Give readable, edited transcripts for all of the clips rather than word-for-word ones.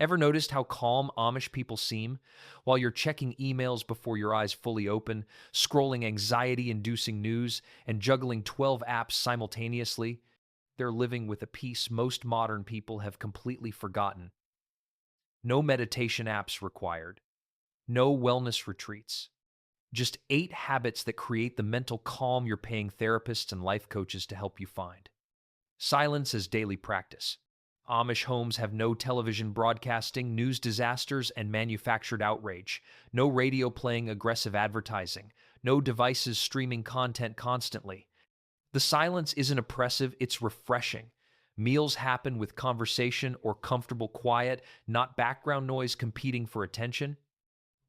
Ever noticed how calm Amish people seem? While you're checking emails before your eyes fully open, scrolling anxiety-inducing news, and juggling 12 apps simultaneously, they're living with a peace most modern people have completely forgotten. No meditation apps required. No wellness retreats. Just 8 habits that create the mental calm you're paying therapists and life coaches to help you find. Silence as daily practice. Amish homes have no television broadcasting, news disasters, and manufactured outrage. No radio playing aggressive advertising. No devices streaming content constantly. The silence isn't oppressive, it's refreshing. Meals happen with conversation or comfortable quiet, not background noise competing for attention.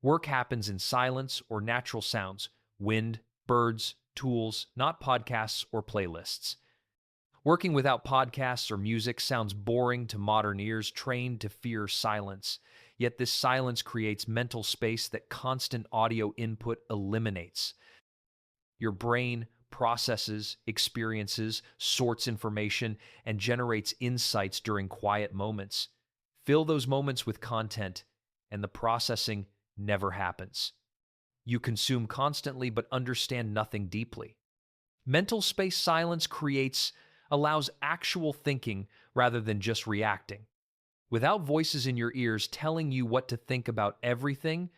Work happens in silence or natural sounds, wind, birds, tools, not podcasts or playlists. Working without podcasts or music sounds boring to modern ears trained to fear silence. Yet this silence creates mental space that constant audio input eliminates. Your brain processes, experiences, sorts information, and generates insights during quiet moments. Fill those moments with content, and the processing never happens. You consume constantly but understand nothing deeply. Mental space silence allows actual thinking rather than just reacting. Without voices in your ears telling you what to think about everything,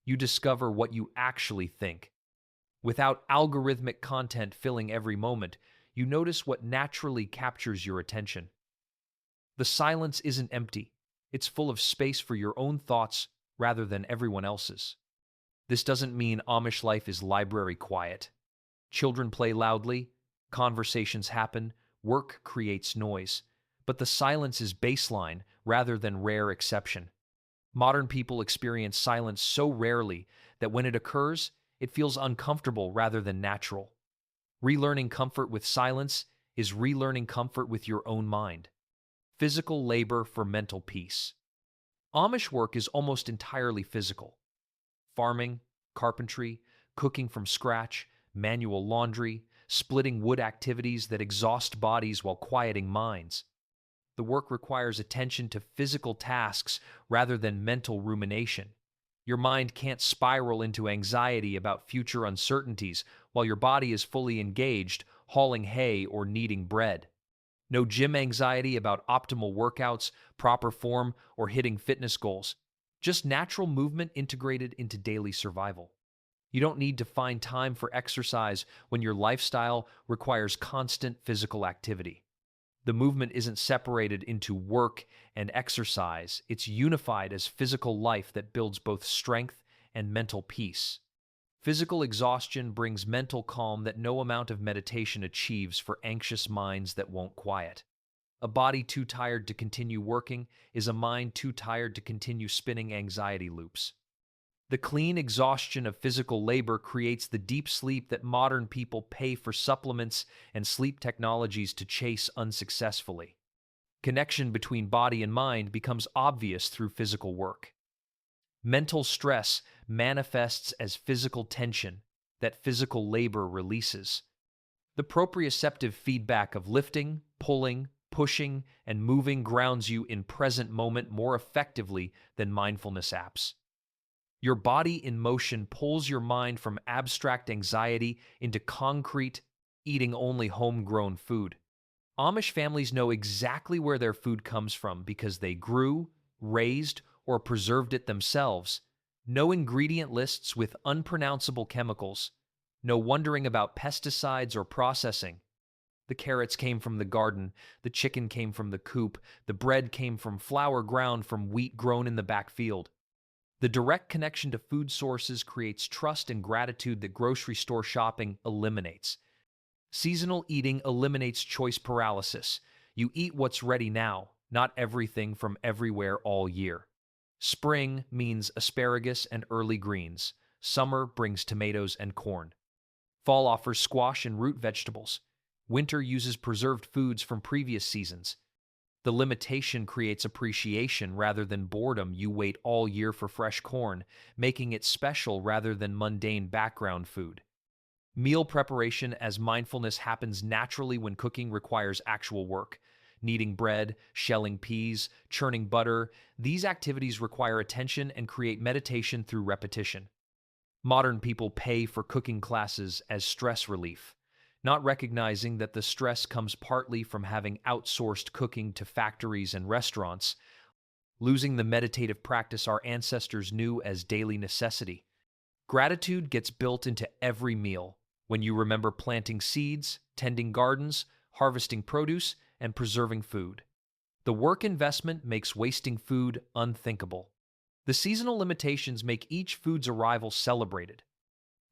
you discover what you actually think. Without algorithmic content filling every moment, you notice what naturally captures your attention. The silence isn't empty. It's full of space for your own thoughts rather than everyone else's. This doesn't mean Amish life is library quiet. Children play loudly, conversations happen, work creates noise, but the silence is baseline rather than rare exception. Modern people experience silence so rarely that when it occurs, it feels uncomfortable rather than natural. Relearning comfort with silence is relearning comfort with your own mind. Physical labor for mental peace. Amish work is almost entirely physical. Farming, carpentry, cooking from scratch, manual laundry, splitting wood activities that exhaust bodies while quieting minds. The work requires attention to physical tasks rather than mental rumination. Your mind can't spiral into anxiety about future uncertainties while your body is fully engaged, hauling hay or kneading bread. No gym anxiety about optimal workouts, proper form, or hitting fitness goals. Just natural movement integrated into daily survival. You don't need to find time for exercise when your lifestyle requires constant physical activity. The movement isn't separated into work and exercise. It's unified as physical life that builds both strength and mental peace. Physical exhaustion brings mental calm that no amount of meditation achieves for anxious minds that won't quiet. A body too tired to continue working is a mind too tired to continue spinning anxiety loops. The clean exhaustion of physical labor creates the deep sleep that modern people pay for supplements and sleep technologies to chase unsuccessfully. Connection between body and mind becomes obvious through physical work. Mental stress manifests as physical tension that physical labor releases. The proprioceptive feedback of lifting, pulling, pushing, and moving grounds you in present moment more effectively than mindfulness apps. Your body in motion pulls your mind from abstract anxiety into concrete, eating only homegrown food. Amish families know exactly where their food comes from because they grew, raised, or preserved it themselves. No ingredient lists with unpronounceable chemicals. No wondering about pesticides or processing. The carrots came from the garden, the chicken came from the coop, the bread came from flour ground from wheat grown in the back field. The direct connection to food sources creates trust and gratitude that grocery store shopping eliminates. Seasonal eating eliminates choice paralysis. You eat what's ready now, not everything from everywhere all year. Spring means asparagus and early greens. Summer brings tomatoes and corn. Fall offers squash and root vegetables. Winter uses preserved foods from previous seasons. The limitation creates appreciation rather than boredom. You wait all year for fresh corn, making it special rather than mundane background food. Meal preparation as mindfulness happens naturally when cooking requires actual work. Kneading bread, shelling peas, churning butter, these activities require attention and create meditation through repetition. Modern people pay for cooking classes as stress relief, not recognizing that the stress comes partly from having outsourced cooking to factories and restaurants, losing the meditative practice our ancestors knew as daily necessity. Gratitude gets built into every meal when you remember planting seeds, tending gardens, harvesting produce, and preserving food. The work investment makes wasting food unthinkable. The seasonal limitations make each food's arrival celebrated.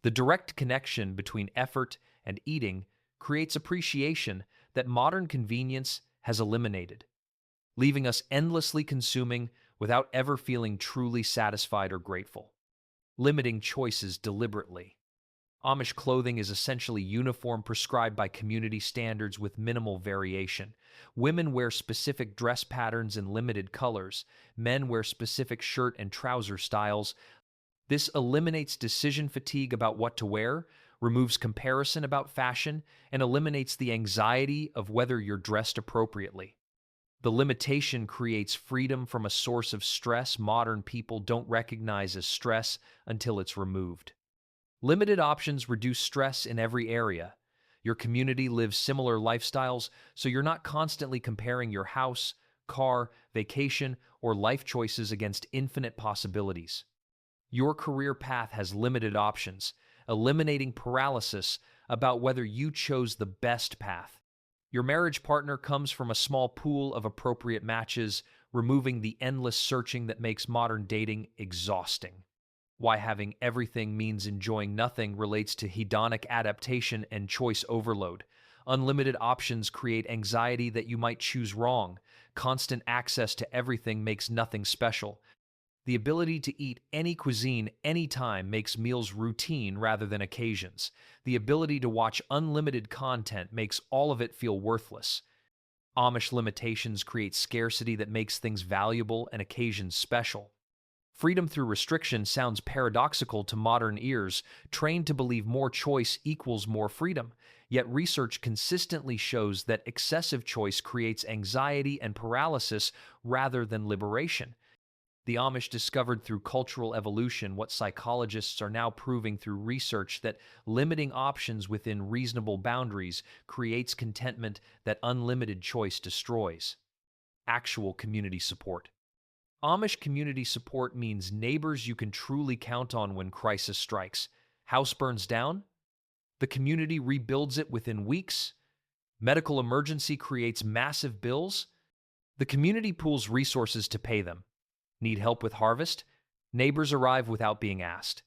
The direct connection between effort and eating creates appreciation that modern convenience has eliminated, leaving us endlessly consuming without ever feeling truly satisfied or grateful. Limiting choices deliberately. Amish clothing is essentially uniform prescribed by community standards with minimal variation. Women wear specific dress patterns in limited colors. Men wear specific shirt and trouser styles. This eliminates decision fatigue about what to wear, removes comparison about fashion, and eliminates the anxiety of whether you're dressed appropriately. The limitation creates freedom from a source of stress modern people don't recognize as stress until it's removed. Limited options reduce stress in every area. Your community lives similar lifestyles, so you're not constantly comparing your house, car, vacation, or life choices against infinite possibilities. Your career path has limited options, eliminating paralysis about whether you chose the best path. Your marriage partner comes from a small pool of appropriate matches, removing the endless searching that makes modern dating exhausting. Why having everything means enjoying nothing relates to hedonic adaptation and choice overload. Unlimited options create anxiety that you might choose wrong. Constant access to everything makes nothing special. The ability to eat any cuisine anytime makes meals routine rather than occasions. The ability to watch unlimited content makes all of it feel worthless. Amish limitations create scarcity that makes things valuable and occasions special. Freedom through restriction sounds paradoxical to modern ears, trained to believe more choice equals more freedom. Yet research consistently shows that excessive choice creates anxiety and paralysis rather than liberation. The Amish discovered through cultural evolution what psychologists are now proving through research, that limiting options within reasonable boundaries creates contentment that unlimited choice destroys. Actual community support. Amish community support means neighbors you can truly count on when crisis strikes. House burns down? The community rebuilds it within weeks. Medical emergency creates massive bills? The community pools resources to pay them. Need help with harvest? Neighbors arrive without being asked.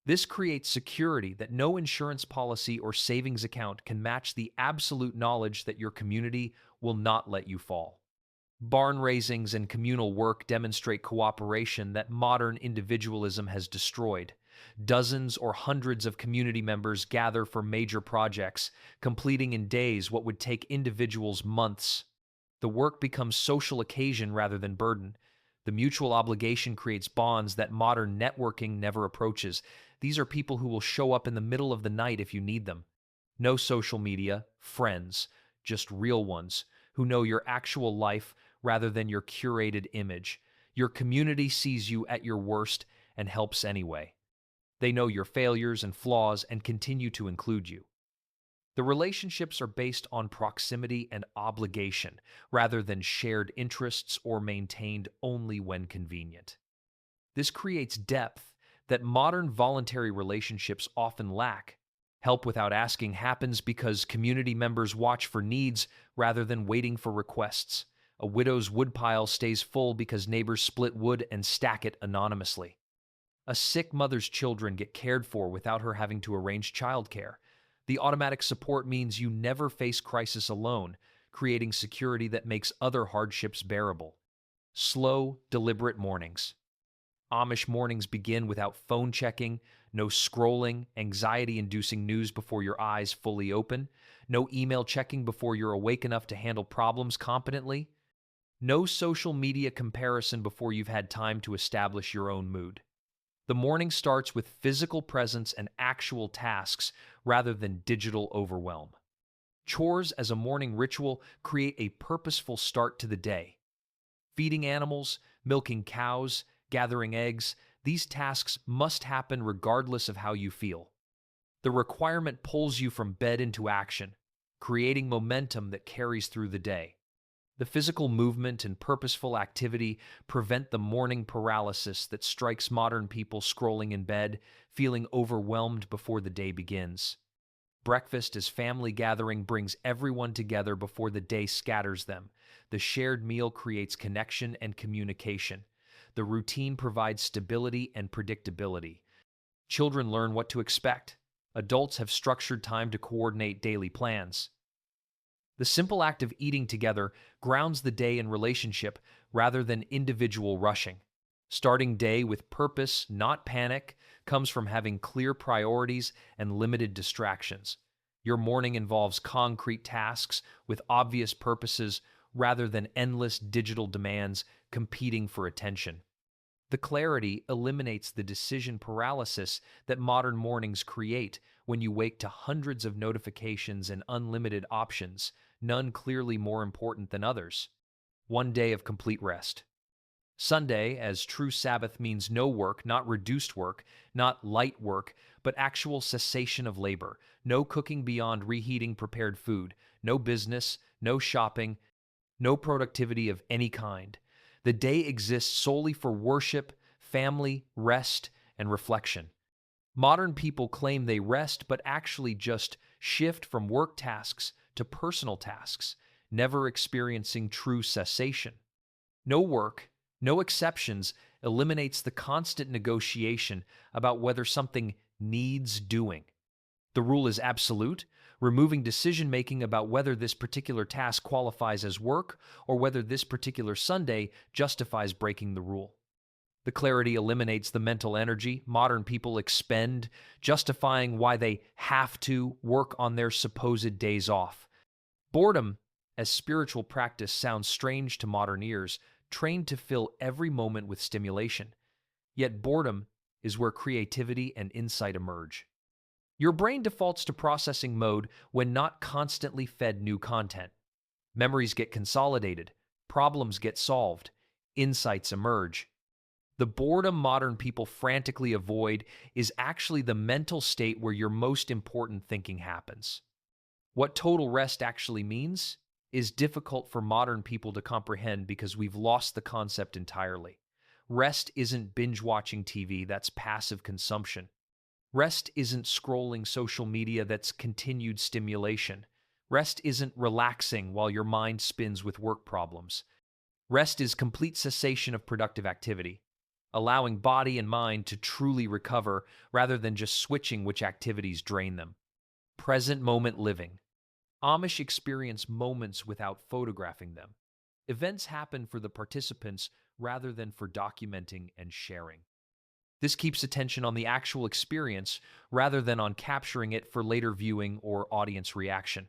This creates security that no insurance policy or savings account can match, the absolute knowledge that your community will not let you fall. Barn raisings and communal work demonstrate cooperation that modern individualism has destroyed. Dozens or hundreds of community members gather for major projects, completing in days what would take individuals months. The work becomes social occasion rather than burden. The mutual obligation creates bonds that modern networking never approaches. These are people who will show up in the middle of the night if you need them. No social media, friends, just real ones who know your actual life rather than your curated image. Your community sees you at your worst and helps anyway. They know your failures and flaws and continue to include you. The relationships are based on proximity and obligation rather than shared interests or maintained only when convenient. This creates depth that modern voluntary relationships often lack. Help without asking happens because community members watch for needs rather than waiting for requests. A widow's woodpile stays full because neighbors split wood and stack it anonymously. A sick mother's children get cared for without her having to arrange childcare. The automatic support means you never face crisis alone, creating security that makes other hardships bearable. Slow, deliberate mornings. Amish mornings begin without phone checking, no scrolling, anxiety-inducing news before your eyes fully open, no email checking before you're awake enough to handle problems competently, no social media comparison before you've had time to establish your own mood. The morning starts with physical presence and actual tasks rather than digital overwhelm. Chores as a morning ritual create a purposeful start to the day. Feeding animals, milking cows, gathering eggs, these tasks must happen regardless of how you feel. The requirement pulls you from bed into action, creating momentum that carries through the day. The physical movement and purposeful activity prevent the morning paralysis that strikes modern people scrolling in bed, feeling overwhelmed before the day begins. Breakfast as family gathering brings everyone together before the day scatters them. The shared meal creates connection and communication. The routine provides stability and predictability. Children learn what to expect. Adults have structured time to coordinate daily plans. The simple act of eating together grounds the day in relationship rather than individual rushing. Starting day with purpose, not panic, comes from having clear priorities and limited distractions. Your morning involves concrete tasks with obvious purposes rather than endless digital demands competing for attention. The clarity eliminates the decision paralysis that modern mornings create when you wake to hundreds of notifications and unlimited options, none clearly more important than others. One day of complete rest. Sunday, as true Sabbath, means no work, not reduced work, not light work, but actual cessation of labor. No cooking beyond reheating prepared food, no business, no shopping, no productivity of any kind. The day exists solely for worship, family, rest, and reflection. Modern people claim they rest, but actually just shift from work tasks to personal tasks, never experiencing true cessation. No work, no exceptions, eliminates the constant negotiation about whether something needs doing. The rule is absolute, removing decision-making about whether this particular task qualifies as work or whether this particular Sunday justifies breaking the rule. The clarity eliminates the mental energy modern people expend, justifying why they have to work on their supposed days off. Boredom, as spiritual practice, sounds strange to modern ears, trained to fill every moment with stimulation. Yet boredom is where creativity and insight emerge. Your brain defaults to processing mode when not constantly fed new content. Memories get consolidated, problems get solved, insights emerge. The boredom modern people frantically avoid is actually the mental state where your most important thinking happens. What total rest actually means is difficult for modern people to comprehend because we've lost the concept entirely. Rest isn't binge-watching TV, that's passive consumption. Rest isn't scrolling social media, that's continued stimulation. Rest isn't relaxing while your mind spins with work problems. Rest is complete cessation of productive activity, allowing body and mind to truly recover rather than just switching which activities drain them. Present moment living. Amish experience moments without photographing them. Events happen for the participants rather than for documenting and sharing. This keeps attention on the actual experience rather than on capturing it for later viewing or audience reaction.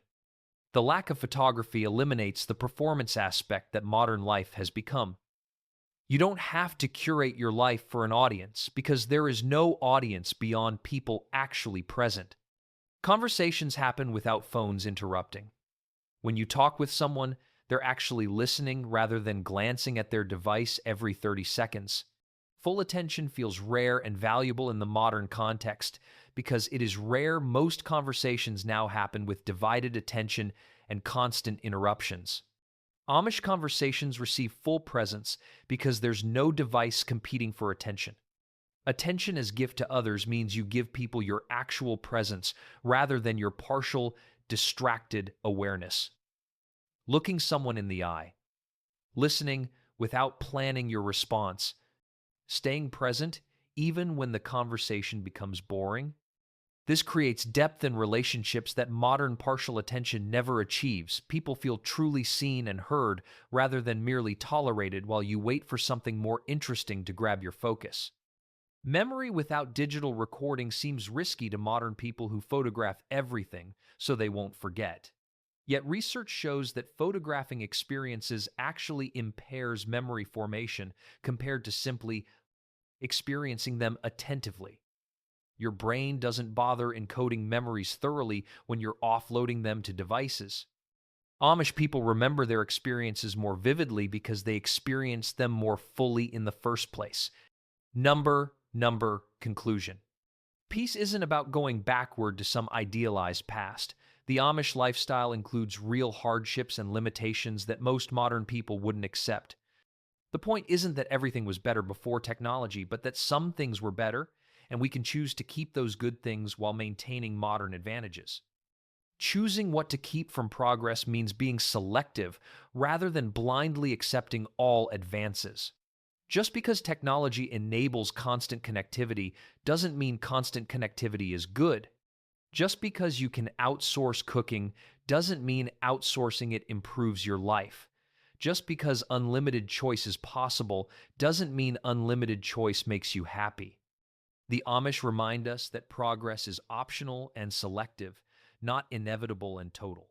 The lack of photography eliminates the performance aspect that modern life has become. You don't have to curate your life for an audience because there is no audience beyond people actually present. Conversations happen without phones interrupting. When you talk with someone, they're actually listening rather than glancing at their device every 30 seconds. Full attention feels rare and valuable in the modern context because it is rare most conversations now happen with divided attention and constant interruptions. Amish conversations receive full presence because there's no device competing for attention. Attention as gift to others means you give people your actual presence rather than your partial, distracted awareness. Looking someone in the eye. Listening without planning your response. Staying present even when the conversation becomes boring. This creates depth in relationships that modern partial attention never achieves. People feel truly seen and heard rather than merely tolerated while you wait for something more interesting to grab your focus. Memory without digital recording seems risky to modern people who photograph everything so they won't forget. Yet research shows that photographing experiences actually impairs memory formation compared to simply experiencing them attentively. Your brain doesn't bother encoding memories thoroughly when you're offloading them to devices. Amish people remember their experiences more vividly because they experienced them more fully in the first place. Conclusion. Peace isn't about going backward to some idealized past. The Amish lifestyle includes real hardships and limitations that most modern people wouldn't accept. The point isn't that everything was better before technology, but that some things were better, and we can choose to keep those good things while maintaining modern advantages. Choosing what to keep from progress means being selective rather than blindly accepting all advances. Just because technology enables constant connectivity doesn't mean constant connectivity is good. Just because you can outsource cooking doesn't mean outsourcing it improves your life. Just because unlimited choice is possible doesn't mean unlimited choice makes you happy. The Amish remind us that progress is optional and selective, not inevitable and total.